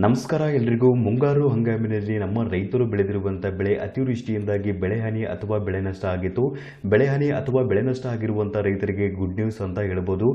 ನಮಸ್ಕಾರ ಎಲ್ರಿಗೂ. ಮುಂಗಾರು ಹಂಗಾಮಿನಲ್ಲಿ ನಮ್ಮ ರೈತರು ಬೆಳೆದಿರುವಂಥ ಬೆಳೆ ಅತಿವೃಷ್ಟಿಯಿಂದಾಗಿ ಬೆಳೆಹಾನಿ ಅಥವಾ ಬೆಳೆ ನಷ್ಟ ಆಗಿತ್ತು. ಬೆಳೆಹಾನಿ ಅಥವಾ ಬೆಳೆ ನಷ್ಟ ಆಗಿರುವಂಥ ರೈತರಿಗೆ ಗುಡ್ ನ್ಯೂಸ್ ಅಂತ ಹೇಳ್ಬೋದು.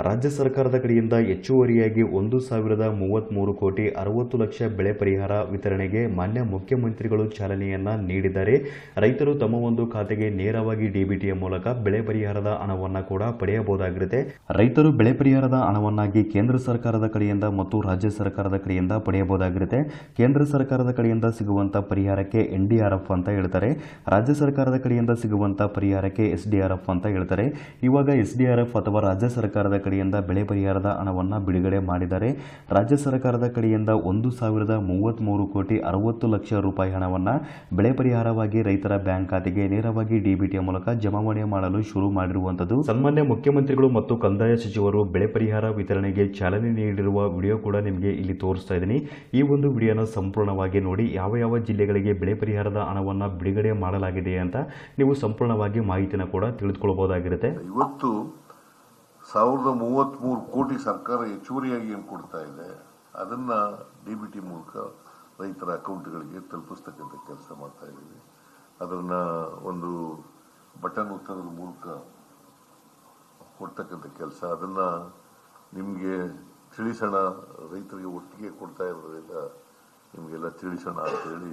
ರಾಜ್ಯ ಸರ್ಕಾರದ ಕಡೆಯಿಂದ ಹೆಚ್ಚುವರಿಯಾಗಿ 1,033 ಕೋಟಿ 60 ಲಕ್ಷ ಬೆಳೆ ಪರಿಹಾರ ವಿತರಣೆಗೆ ಮಾನ್ಯ ಮುಖ್ಯಮಂತ್ರಿಗಳು ಚಾಲನೆಯನ್ನ ನೀಡಿದ್ದಾರೆ. ರೈತರು ತಮ್ಮ ಒಂದು ಖಾತೆಗೆ ನೇರವಾಗಿ ಡಿಬಿಟಿಯ ಮೂಲಕ ಬೆಳೆ ಪರಿಹಾರದ ಹಣವನ್ನು ಕೂಡ ಪಡೆಯಬಹುದಾಗಿರುತ್ತೆ. ರೈತರು ಬೆಳೆ ಪರಿಹಾರದ ಹಣವನ್ನಾಗಿ ಕೇಂದ್ರ ಸರ್ಕಾರದ ಕಡೆಯಿಂದ ಮತ್ತು ರಾಜ್ಯ ಸರ್ಕಾರದ ಕಡೆಯಿಂದ ಪಡೆಯಬಹುದಾಗಿರುತ್ತೆ. ಕೇಂದ್ರ ಸರ್ಕಾರದ ಕಡೆಯಿಂದ ಸಿಗುವಂತ ಪರಿಹಾರಕ್ಕೆ NDRF ಅಂತ ಹೇಳ್ತಾರೆ. ರಾಜ್ಯ ಸರ್ಕಾರದ ಕಡೆಯಿಂದ ಸಿಗುವಂತ ಪರಿಹಾರಕ್ಕೆ SDRF ಅಂತ ಹೇಳ್ತಾರೆ. ಇವಾಗ SDRF ಅಥವಾ ರಾಜ್ಯ ಸರ್ಕಾರದ ಕಡೆಯಿಂದ ಬೆಳೆ ಪರಿಹಾರದ ಹಣವನ್ನು ಬಿಡುಗಡೆ ಮಾಡಿದ್ದಾರೆ. ರಾಜ್ಯ ಸರ್ಕಾರದ ಕಡೆಯಿಂದ 1,033 ಕೋಟಿ 60 ಲಕ್ಷ ರೂಪಾಯಿ ಹಣವನ್ನು ಬೆಳೆ ಪರಿಹಾರವಾಗಿ ರೈತರ ಬ್ಯಾಂಕ್ ಖಾತೆಗೆ ನೇರವಾಗಿ ಡಿಬಿಟಿಯ ಮೂಲಕ ಜಮಾವಣೆ ಮಾಡಲು ಶುರು ಮಾಡಿರುವಂತದ್ದು. ಸನ್ಮಾನ್ಯ ಮುಖ್ಯಮಂತ್ರಿಗಳು ಮತ್ತು ಕಂದಾಯ ಸಚಿವರು ಬೆಳೆ ಪರಿಹಾರ ವಿತರಣೆಗೆ ಚಾಲನೆ ನೀಡಿರುವ ವಿಡಿಯೋ ಕೂಡ ನಿಮಗೆ ಇಲ್ಲಿ ತೋರಿಸ್ತಾ ಇದ್ದೀನಿ. ಈ ಒಂದು ವಿಡಿಯೋನ ಸಂಪೂರ್ಣವಾಗಿ ನೋಡಿ. ಯಾವ ಜಿಲ್ಲೆಗಳಿಗೆ ಬೆಳೆ ಪರಿಹಾರದ ಹಣವನ್ನು ಬಿಡುಗಡೆ ಮಾಡಲಾಗಿದೆ ಅಂತ ನೀವು ಸಂಪೂರ್ಣವಾಗಿ ಮಾಹಿತಿನ ಕೂಡ ತಿಳಿದುಕೊಳ್ಳಬಹುದಾಗಿರುತ್ತೆ. ಇವತ್ತು 1,033 ಕೋಟಿ ಸರ್ಕಾರ ಹೆಚ್ಚುವರಿಯಾಗಿ ಏನು ಕೊಡ್ತಾ ಇದೆ ಅದನ್ನ ಡಿಬಿಟಿ ಮೂಲಕ ರೈತರ ಅಕೌಂಟ್ಗಳಿಗೆ ತಲುಪಿಸ್ತಕ್ಕಂಥ ಕೆಲಸ ಮಾಡ್ತಾ ಇದ್ದೀವಿ. ಅದನ್ನ ಒಂದು ಬಟನ್ ಒತ್ತೋದ್ರ ಮೂಲಕ ಕೊಡ್ತಕ್ಕಂಥ ಕೆಲಸ, ಅದನ್ನ ನಿಮಗೆ ತಿಳಿಸೋಣ, ರೈತರಿಗೆ ಒಟ್ಟಿಗೆ ಕೊಡ್ತಾ ಇರೋದ್ರಿಂದ ನಿಮಗೆಲ್ಲ ತಿಳಿಸೋಣ ಅಂತೇಳಿ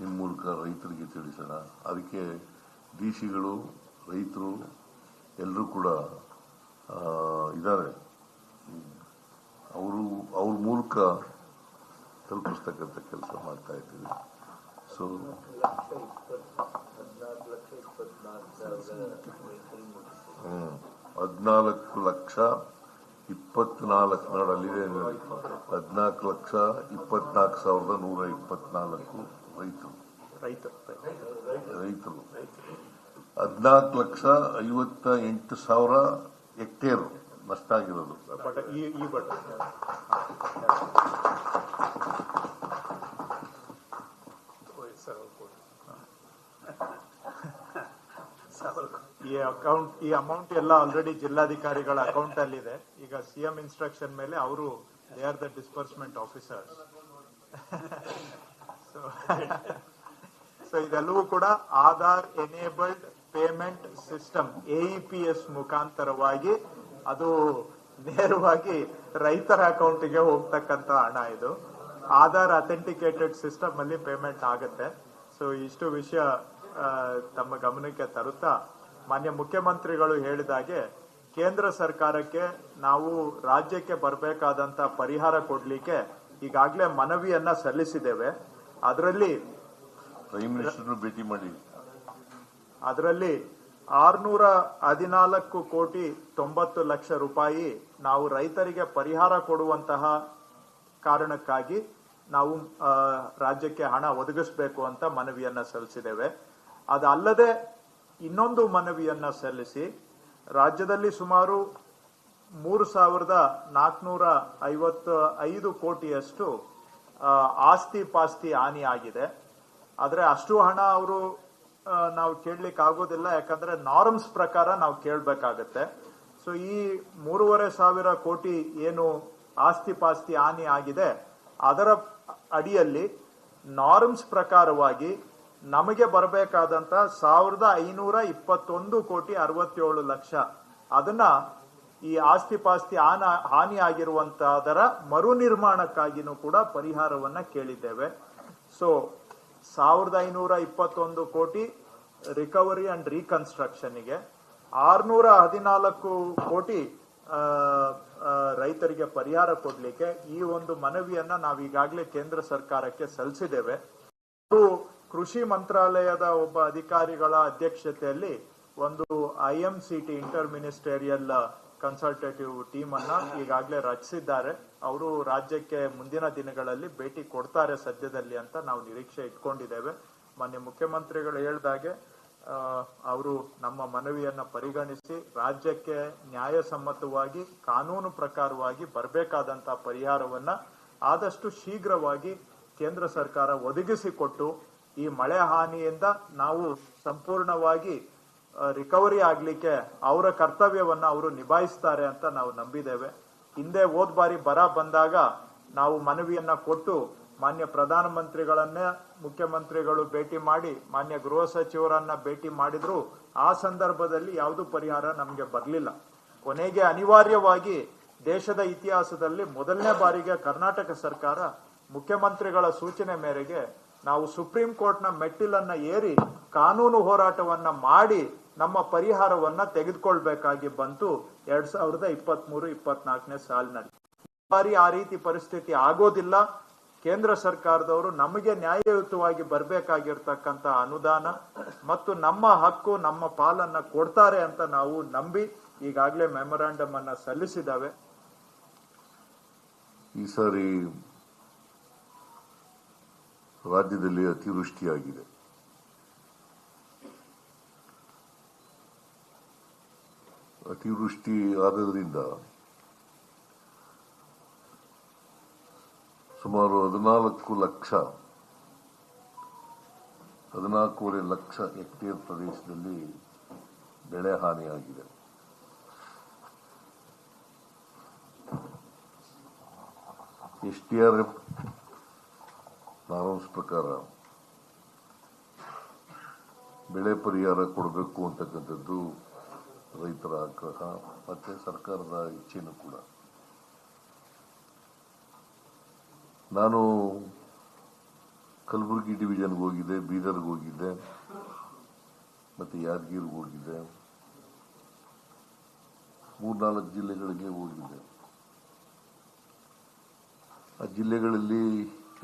ನಿಮ್ಮ ಮೂಲಕ ರೈತರಿಗೆ ತಿಳಿಸೋಣ. ಅದಕ್ಕೆ ಡಿಸಿಗಳು ರೈತರು ಎಲ್ಲರೂ ಕೂಡ ಇದ್ದಾರೆ. ಅವ್ರ ಮೂಲಕ ತಲುಪಿಸ್ತಕ್ಕಂಥ ಕೆಲಸ ಮಾಡ್ತಾ ಇದ್ದೀವಿ. ಸೊ 14,24,024 ನಾಡಲ್ಲಿದೆ. 14,24,124 ರೈತರು 14,58,000 ಹೆಕ್ಟೇರ್ ನಷ್ಟ ಆಗಿರೋದು. ಈ ಅಮೌಂಟ್ ಎಲ್ಲ ಆಲ್ರೆಡಿ ಜಿಲ್ಲಾಧಿಕಾರಿಗಳ ಅಕೌಂಟ್ ಅಲ್ಲಿ ಇದೆ. ಈಗ CM ಇನ್ಸ್ಟ್ರಕ್ಷನ್ ಮೇಲೆ ಅವರು they are the disbursement officers. So ಇದೆಲ್ಲವೂ ಕೂಡ Aadhaar enabled payment system AEPS ಮುಖಾಂತರವಾಗಿ ಅದು ನೇರವಾಗಿ ರೈತರ ಅಕೌಂಟಿಗೆ ಹೋಗ್ತಕ್ಕಂತ ಹಣ. ಇದು ಆಧಾರ್ ಅಥೆಂಟಿಕೇಟೆಡ್ ಸಿಸ್ಟಮ್ ಅಲ್ಲಿ ಪೇಮೆಂಟ್ ಆಗುತ್ತೆ. ಸೊ ಇಷ್ಟು ವಿಷಯ ತಮ್ಮ ಗಮನಕ್ಕೆ ತರುತ್ತಾ, ಮಾನ್ಯ ಮುಖ್ಯಮಂತ್ರಿಗಳು ಹೇಳಿದಾಗೆ ಕೇಂದ್ರ ಸರ್ಕಾರಕ್ಕೆ ನಾವು ರಾಜ್ಯಕ್ಕೆ ಬರಬೇಕಾದಂತ ಪರಿಹಾರ ಕೊಡ್ಲಿಕ್ಕೆ ಈಗಾಗಲೇ ಮನವಿಯನ್ನ ಸಲ್ಲಿಸಿದ್ದೇವೆ. ಅದರಲ್ಲಿ ಪ್ರೈಮ್ ಮಿನಿಸ್ಟರ್ ಭೇಟಿ ಮಾಡಿ 614 ಕೋಟಿ 90 ಲಕ್ಷ ರೂಪಾಯಿ ನಾವು ರೈತರಿಗೆ ಪರಿಹಾರ ಕೊಡುವಂತಹ ಕಾರಣಕ್ಕಾಗಿ ನಾವು ರಾಜ್ಯಕ್ಕೆ ಹಣ ಒದಗಿಸಬೇಕು ಅಂತ ಮನವಿಯನ್ನ ಸಲ್ಲಿಸಿದ್ದೇವೆ. ಅದಲ್ಲದೆ ಇನ್ನೊಂದು ಮನವಿಯನ್ನ ಸಲ್ಲಿಸಿ ರಾಜ್ಯದಲ್ಲಿ ಸುಮಾರು 3,455 ಕೋಟಿಯಷ್ಟು ಆಸ್ತಿ ಪಾಸ್ತಿ ಹಾನಿ ಆಗಿದೆ. ಆದ್ರೆ ಅಷ್ಟು ಹಣ ಅವರು ನಾವು ಕೇಳಲಿಕ್ಕೆ ಆಗೋದಿಲ್ಲ, ಯಾಕಂದ್ರೆ ನಾರ್ಮ್ಸ್ ಪ್ರಕಾರ ನಾವು ಕೇಳಬೇಕಾಗತ್ತೆ. ಸೊ ಈ 3,500 ಕೋಟಿ ಏನು ಆಸ್ತಿ ಪಾಸ್ತಿ ಹಾನಿ ಆಗಿದೆ ಅದರ ಅಡಿಯಲ್ಲಿ ನಾರ್ಮ್ಸ್ ಪ್ರಕಾರವಾಗಿ ನಮಗೆ ಬರಬೇಕಾದಂತ 1,521 ಕೋಟಿ 67 ಲಕ್ಷ ಅದನ್ನ ಈ ಆಸ್ತಿ ಪಾಸ್ತಿ ಹಾನಿ ಆಗಿರುವಂತಹದರ ಮರು ನಿರ್ಮಾಣಕ್ಕಾಗಿನೂ ಕೂಡ ಪರಿಹಾರವನ್ನ ಕೇಳಿದ್ದೇವೆ. ಸೊ 1,521 ಕೋಟಿ ರಿಕವರಿ ಅಂಡ್ ರೀಕನ್ಸ್ಟ್ರಕ್ಷನ್ಗೆ, 614 ಕೋಟಿ ರೈತರಿಗೆ ಪರಿಹಾರ ಕೊಡ್ಲಿಕ್ಕೆ ಈ ಒಂದು ಮನವಿಯನ್ನ ನಾವು ಈಗಾಗಲೇ ಕೇಂದ್ರ ಸರ್ಕಾರಕ್ಕೆ ಸಲ್ಲಿಸಿದ್ದೇವೆ. ಕೃಷಿ ಮಂತ್ರಾಲಯದ ಒಬ್ಬ ಅಧಿಕಾರಿಗಳ ಅಧ್ಯಕ್ಷತೆಯಲ್ಲಿ ಒಂದು IMCT ಇಂಟರ್ ಮಿನಿಸ್ಟೇರಿಯಲ್ ಕನ್ಸಲ್ಟೇಟಿವ್ ಟೀಮ್ ಅನ್ನ ಈಗಾಗಲೇ ರಚಿಸಿದ್ದಾರೆ. ಅವರು ರಾಜ್ಯಕ್ಕೆ ಮುಂದಿನ ದಿನಗಳಲ್ಲಿ ಭೇಟಿ ಕೊಡ್ತಾರೆ ಸದ್ಯದಲ್ಲಿ ಅಂತ ನಾವು ನಿರೀಕ್ಷೆ ಇಟ್ಕೊಂಡಿದ್ದೇವೆ. ಮಾನ್ಯ ಮುಖ್ಯಮಂತ್ರಿಗಳು ಹೇಳಿದಾಗೆ ಅವರು ನಮ್ಮ ಮನವಿಯನ್ನ ಪರಿಗಣಿಸಿ ರಾಜ್ಯಕ್ಕೆ ನ್ಯಾಯಸಮ್ಮತವಾಗಿ ಕಾನೂನು ಪ್ರಕಾರವಾಗಿ ಬರಬೇಕಾದಂತಹ ಪರಿಹಾರವನ್ನ ಆದಷ್ಟು ಶೀಘ್ರವಾಗಿ ಕೇಂದ್ರ ಸರ್ಕಾರ ಒದಗಿಸಿಕೊಟ್ಟು ಈ ಮಳೆ ಹಾನಿಯಿಂದ ನಾವು ಸಂಪೂರ್ಣವಾಗಿ ರಿಕವರಿ ಆಗ್ಲಿಕ್ಕೆ ಅವರ ಕರ್ತವ್ಯವನ್ನ ಅವರು ನಿಭಾಯಿಸ್ತಾರೆ ಅಂತ ನಾವು ನಂಬಿದ್ದೇವೆ. ಹಿಂದೆ ಹೋದ ಬಾರಿ ಬರ ಬಂದಾಗ ನಾವು ಮನವಿಯನ್ನ ಕೊಟ್ಟು ಮಾನ್ಯ ಪ್ರಧಾನಮಂತ್ರಿಗಳನ್ನೇ ಮುಖ್ಯಮಂತ್ರಿಗಳು ಭೇಟಿ ಮಾಡಿ ಮಾನ್ಯ ಗೃಹ ಸಚಿವರನ್ನ ಭೇಟಿ ಮಾಡಿದ್ರು ಆ ಸಂದರ್ಭದಲ್ಲಿ ಯಾವುದು ಪರಿಹಾರ ನಮಗೆ ಬರಲಿಲ್ಲ. ಕೊನೆಗೆ ಅನಿವಾರ್ಯವಾಗಿ ದೇಶದ ಇತಿಹಾಸದಲ್ಲಿ ಮೊದಲನೇ ಬಾರಿಗೆ ಕರ್ನಾಟಕ ಸರ್ಕಾರ ಮುಖ್ಯಮಂತ್ರಿಗಳ ಸೂಚನೆ ಮೇರೆಗೆ ನಾವು ಸುಪ್ರೀಂ ಕೋರ್ಟ್ನ ಮೆಟ್ಟಿಲನ್ನ ಏರಿ ಕಾನೂನು ಹೋರಾಟವನ್ನ ಮಾಡಿ ನಮ್ಮ ಪರಿಹಾರವನ್ನ ತೆಗೆದುಕೊಳ್ಬೇಕಾಗಿ ಬಂತು 2023-24ನೇ ಸಾಲಿನಲ್ಲಿ. ಬಾರಿ ಆ ರೀತಿ ಪರಿಸ್ಥಿತಿ ಆಗೋದಿಲ್ಲ. ಕೇಂದ್ರ ಸರ್ಕಾರದವರು ನಮಗೆ ನ್ಯಾಯಯುತವಾಗಿ ಬರಬೇಕಾಗಿರ್ತಕ್ಕಂಥ ಅನುದಾನ ಮತ್ತು ನಮ್ಮ ಹಕ್ಕು ನಮ್ಮ ಪಾಲನ್ನ ಕೊಡ್ತಾರೆ ಅಂತ ನಾವು ನಂಬಿ ಈಗಾಗಲೇ ಮೆಮೊರಾಂಡಮ್ ಅನ್ನ ಸಲ್ಲಿಸಿದ್ದಾವೆ. ಈ ಸಾರಿ ರಾಜ್ಯದಲ್ಲಿ ಅತಿವೃಷ್ಟಿಯಾಗಿದೆ. ಅತಿವೃಷ್ಟಿ ಆದ್ರಿಂದ ಸುಮಾರು 14.5 ಲಕ್ಷ ಹೆಕ್ಟೇರ್ ಪ್ರದೇಶದಲ್ಲಿ ಬೆಳೆ ಹಾನಿಯಾಗಿದೆ. SDRF ನಾರ್ಮ್ಸ್ ಪ್ರಕಾರ ಬೆಳೆ ಪರಿಹಾರ ಕೊಡಬೇಕು ಅಂತಕ್ಕಂಥದ್ದು ರೈತರ ಆಗ್ರಹ ಮತ್ತೆ ಸರ್ಕಾರದ ಇಚ್ಛೆನೂ ಕೂಡ. ನಾನು ಕಲಬುರಗಿ ಡಿವಿಷನ್ಗೆ ಹೋಗಿದ್ದೆ, ಬೀದರ್ಗೆ ಹೋಗಿದ್ದೆ, ಮತ್ತೆ ಯಾದಗಿರಿಗೆ ಹೋಗಿದ್ದೆ, 3-4 ಜಿಲ್ಲೆಗಳಿಗೆ ಹೋಗಿದ್ದೆ. ಆ ಜಿಲ್ಲೆಗಳಲ್ಲಿ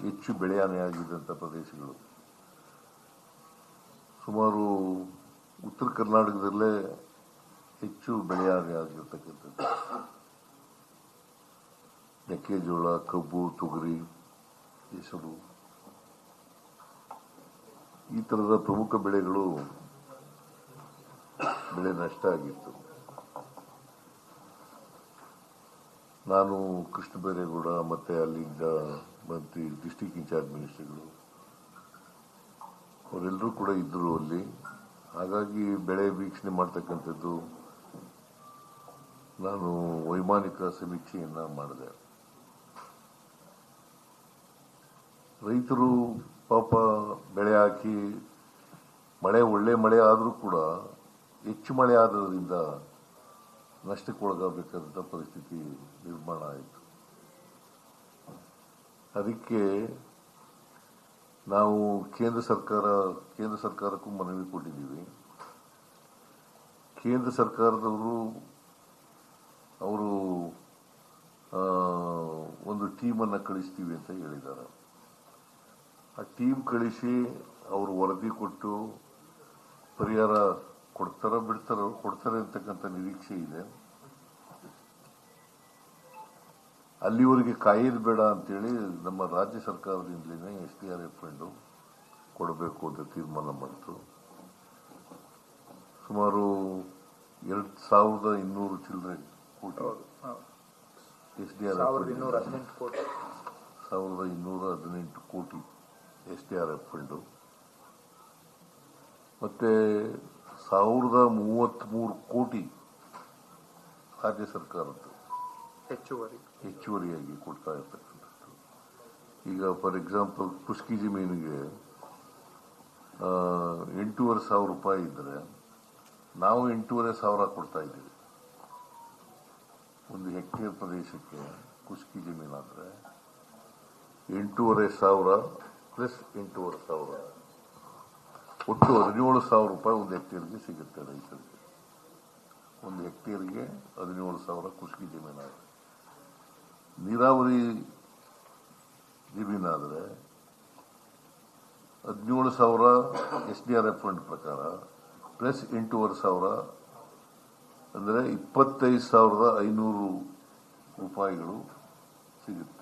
ಹೆಚ್ಚು ಬೆಳೆ ಹಾನಿಯಾಗಿದ್ದಂಥ ಪ್ರದೇಶಗಳು ಸುಮಾರು ಉತ್ತರ ಕರ್ನಾಟಕದಲ್ಲೇ ಹೆಚ್ಚು ಬೆಳೆ ಹಾನಿಯಾಗಿರ್ತಕ್ಕಂಥದ್ದು. ಮೆಕ್ಕೆಜೋಳ, ಕಬ್ಬು, ತೊಗರಿ, ಹೆಸರು ಈ ತರದ ಪ್ರಮುಖ ಬೆಳೆಗಳು ಬೆಳೆ ನಷ್ಟ ಆಗಿತ್ತು. ನಾನು ಕೃಷ್ಣ ಬೈರೇಗೌಡ ಮತ್ತೆ ಅಲ್ಲಿದ್ದ ಮಂತ್ರಿ ಡಿಸ್ಟ್ರಿಕ್ಟ್ ಇನ್ಚಾರ್ಜ್ ಮಿನಿಸ್ಟರ್ಗಳು ಅವರೆಲ್ಲರೂ ಕೂಡ ಇದ್ರು ಅಲ್ಲಿ. ಹಾಗಾಗಿ ಬೆಳೆ ವೀಕ್ಷಣೆ ಮಾಡ್ತಕ್ಕಂಥದ್ದು ನಾನು ವೈಮಾನಿಕ ಸಮೀಕ್ಷೆಯನ್ನ ಮಾಡಿದೆ. ರೈತರು ಪಾಪ ಬೆಳೆ ಹಾಕಿ ಒಳ್ಳೆ ಮಳೆ ಆದರೂ ಕೂಡ ಹೆಚ್ಚು ಮಳೆ ಆದ್ರಿಂದ ನಷ್ಟಕ್ಕೊಳಗಾಗಬೇಕಾದಂಥ ಪರಿಸ್ಥಿತಿ ನಿರ್ಮಾಣ ಆಯಿತು. ಅದಕ್ಕೆ ನಾವು ಕೇಂದ್ರ ಸರ್ಕಾರಕ್ಕೂ ಮನವಿ ಕೊಟ್ಟಿದ್ದೀವಿ. ಕೇಂದ್ರ ಸರ್ಕಾರದವರು ಅವರು ಒಂದು ಟೀಮನ್ನು ಕಳಿಸ್ತೀವಿ ಅಂತ ಹೇಳಿದ್ದಾರೆ. ಆ ಟೀಮ್ ಕಳಿಸಿ ಅವರು ವರದಿ ಕೊಟ್ಟು ಪರಿಹಾರ ಕೊಡ್ತಾರೆ ಅಂತಕ್ಕಂಥ ನಿರೀಕ್ಷೆ ಇದೆ. ಅಲ್ಲಿವರೆಗೆ ಕಾಯೋದು ಬೇಡ ಅಂತೇಳಿ ನಮ್ಮ ರಾಜ್ಯ ಸರ್ಕಾರದಿಂದಲೇ SDRF ಫಂಡ್ ಕೊಡಬೇಕು ಅಂತ ತೀರ್ಮಾನ ಮಾಡಿತು. ಸುಮಾರು 2,200 ಚಿಲ್ಲರೆ ಕೋಟಿ SDRF 1,218 ಕೋಟಿ SDRF ಫಂಡ್ ಮತ್ತೆ 1,033 ಕೋಟಿ ರಾಜ್ಯ ಸರ್ಕಾರದ್ದು ಹೆಚ್ಚುವರಿಯಾಗಿ ಕೊಡ್ತಾ ಇರ್ತಕ್ಕಂಥದ್ದು. ಈಗ ಫಾರ್ ಎಕ್ಸಾಂಪಲ್ ಕುಸ್ಕಿ ಜಮೀನಿಗೆ 8,500 ರೂಪಾಯಿ ಇದ್ರೆ ನಾವು 8,500 ಕೊಡ್ತಾ ಇದ್ದೀವಿ. ಒಂದು ಹೆಕ್ಟೇರ್ ಪ್ರದೇಶಕ್ಕೆ ಕುಸ್ಕಿ ಜಮೀನಾದ್ರೆ 8,500 ಪ್ಲಸ್ 8,500 ಒಟ್ಟು 17,000 ರೂಪಾಯಿ ಒಂದು ಹೆಕ್ಟೇರ್ಗೆ ಸಿಗುತ್ತೆ ರೈತರಿಗೆ. ಒಂದು ಹೆಕ್ಟೇರ್ಗೆ 17,000 ಕುಸ್ಕಿ ಜಮೀನಾದ್ರೆ. ನೀರಾವರಿ ಜಮೀನಾದ್ರೆ 17,000 SDRF ಫಂಡ್ ಪ್ರಕಾರ ಪ್ಲಸ್ 8,500 ಅಂದರೆ 25,500 ರೂಪಾಯಿಗಳು ಸಿಗುತ್ತೆ.